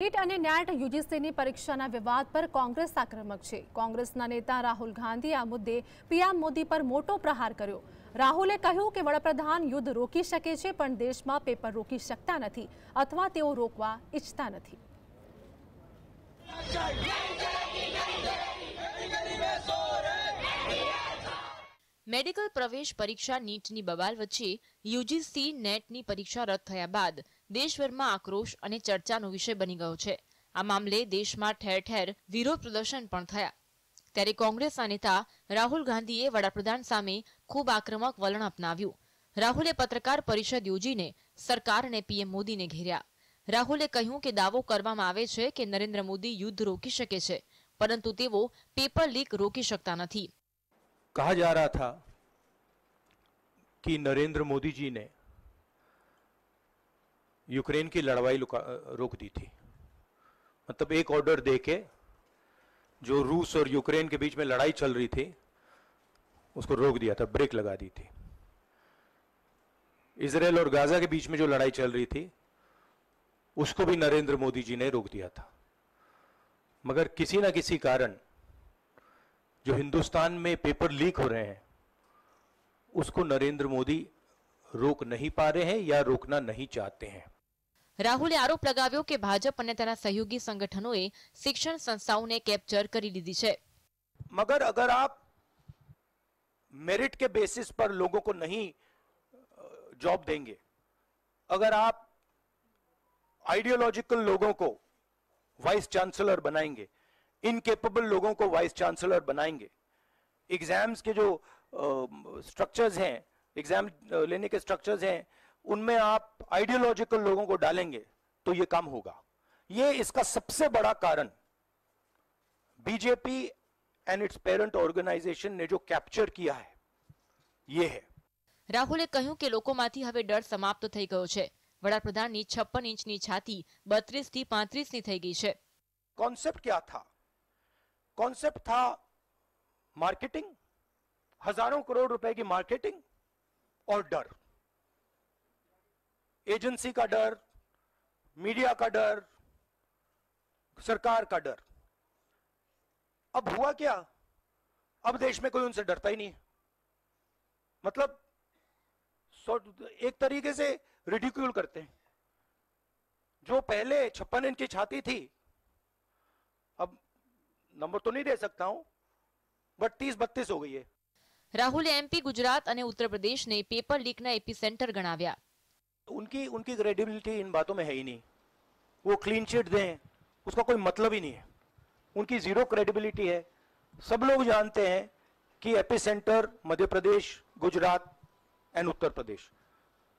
NEET અને net યુજીસીની પરીક્ષાના વિવાદ પર કોંગ્રેસ આક્રમક છે। કોંગ્રેસના નેતા રાહુલ ગાંધીએ આ મુદ્દે પીએમ મોદી પર મોટો પ્રહાર કર્યો। રાહુલે કહ્યું કે વડાપ્રધાન યુદ્ધ રોકી શકે છે પણ દેશમાં પેપર રોકી શકતા નથી અથવા તેઓ રોકવા ઈચ્છતા નથી। मेडिकल प्रवेश परीक्षा नीटनी बवाल वच्चे यूजीसी नेटनी परीक्षा रद थया बाद देशभरमा आक्रोश अने चर्चानो विषय बनी गयो छे। आ मामले देशमां ठेर ठेर विरोध प्रदर्शन पण थया। त्यारे कोंग्रेसना नेता राहुल गांधीए वडाप्रधान सामे खूब आक्रामक वलण अपनाव्युं। राहुले पत्रकार परिषद योजीने सरकार अने पीएम मोदीने घेर्या। राहुले कह्युं के दावो करवामां आवे छे के नरेन्द्र मोदी युद्ध रोकी शके छे परंतु तेओ पेपर लीक रोकी शकता नथी। कहा जा रहा था कि नरेंद्र मोदी जी ने यूक्रेन की लड़ाई रोक दी थी। मतलब एक ऑर्डर देके जो रूस और यूक्रेन के बीच में लड़ाई चल रही थी उसको रोक दिया था, ब्रेक लगा दी थी। इजराइल और गाजा के बीच में जो लड़ाई चल रही थी उसको भी नरेंद्र मोदी जी ने रोक दिया था। मगर किसी ना किसी कारण जो हिंदुस्तान में पेपर लीक हो रहे हैं उसको नरेंद्र मोदी रोक नहीं पा रहे हैं या रोकना नहीं चाहते हैं। राहुले आरोप लगाव्यो के भाजप अने तेना सहयोगी संगठनोए शिक्षण संस्थाओने कैप्चर करी लीधी छे। मगर अगर आप मेरिट के बेसिस पर लोगों को नहीं जॉब देंगे, अगर आप आइडियोलॉजिकल लोगों को वाइस चांसलर बनाएंगे, इनकेपेबल लोगों को वाइस चांसलर बनाएंगे, एग्जाम्स के जो स्ट्रक्चर्स हैं, एग्जाम लेने के स्ट्रक्चर्स हैं, उनमें आप आइडियोलॉजिकल लोगों को डालेंगे तो ये काम होगा। ये इसका सबसे बड़ा कारण BJP and its parent organisation ने जो कैप्चर किया है ये है। राहुले કહ્યું કે લોકોમાંથી હવે ડર સમાપ્ત થઈ ગયો છે। વડાપ્રધાનની 56 ઇંચની છાતી 32 થી 35 ની થઈ ગઈ છે। कॉन्सेप्ट क्या था? कॉन्सेप्ट था मार्केटिंग, हजारों करोड़ रुपए की मार्केटिंग और डर, एजेंसी का डर, मीडिया का डर, सरकार का डर। अब हुआ क्या? अब देश में कोई उनसे डरता ही नहीं है। मतलब एक तरीके से रिडिक्यूल करते हैं। जो पहले 56 इंच की छाती थी, अब नंबर तो नहीं दे सकता हूं, बट 30-32 हो गई है। राहुले एमपी, गुजरात और उत्तर प्रदेश ने पेपर लीक ना एपीसेंटर गणाव्या। उनकी क्रेडिबिलिटी इन बातों में है ही नहीं। वो क्लीन चिट दें उसका कोई मतलब ही नहीं है। उनकी जीरो क्रेडिबिलिटी है। सब लोग जानते हैं कि एपीसेंटर मध्य प्रदेश, गुजरात एंड उत्तर प्रदेश।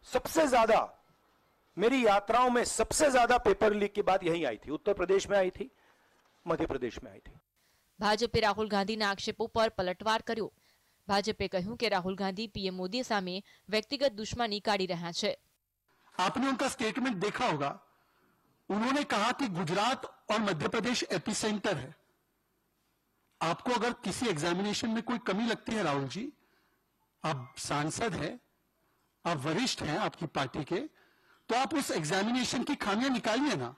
सबसे ज्यादा मेरी यात्राओं में सबसे ज्यादा पेपर लीक की बात यहीं आई थी। उत्तर प्रदेश में आई थी, मध्य प्रदेश में आई थी। भाजपे राहुल गांधी आक्षेपों पर पलटवार कर्यो। भाजपे कहूं कि राहुल गांधी पीएम मोदी सामे व्यक्तिगत दुश्मनी काढ़ी रहा है। आपने उनका स्टेटमेंट देखा होगा। उन्होंने कहा कि गुजरात और मध्य प्रदेश एपिसेंटर है। आपको अगर किसी एग्जामिनेशन में कोई कमी लगती है राहुल जी, आप सांसद हैं, आप वरिष्ठ हैं आपकी पार्टी के, तो आप उस एग्जामिनेशन की खामियां निकालिए ना।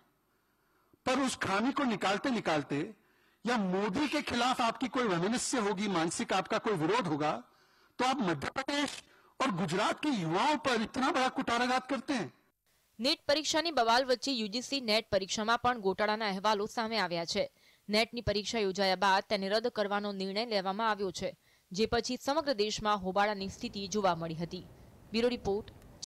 पर उस खामी को निकालते निकालते या मोदी के खिलाफ आपकी कोई वैमनस्य होगी, मानसिक आपका कोई विरोध होगा, तो आप मध्य प्रदेश और गुजरात के युवाओं पर इतना बड़ा कुटाराघात करते हैं। नीट परीक्षानी बवाल वच्चे यूजीसी नेट परीक्षामां पण गोटाळाना अहेवालो सामे आव्या छे। नेटनी परीक्षा योजाया बाद तेने रद करवानो निर्णय लेवामां આવ્યો છે, જે પછી સમગ્ર દેશમાં હોબાળાની સ્થિતિ જોવા મળી હતી। Bureau report.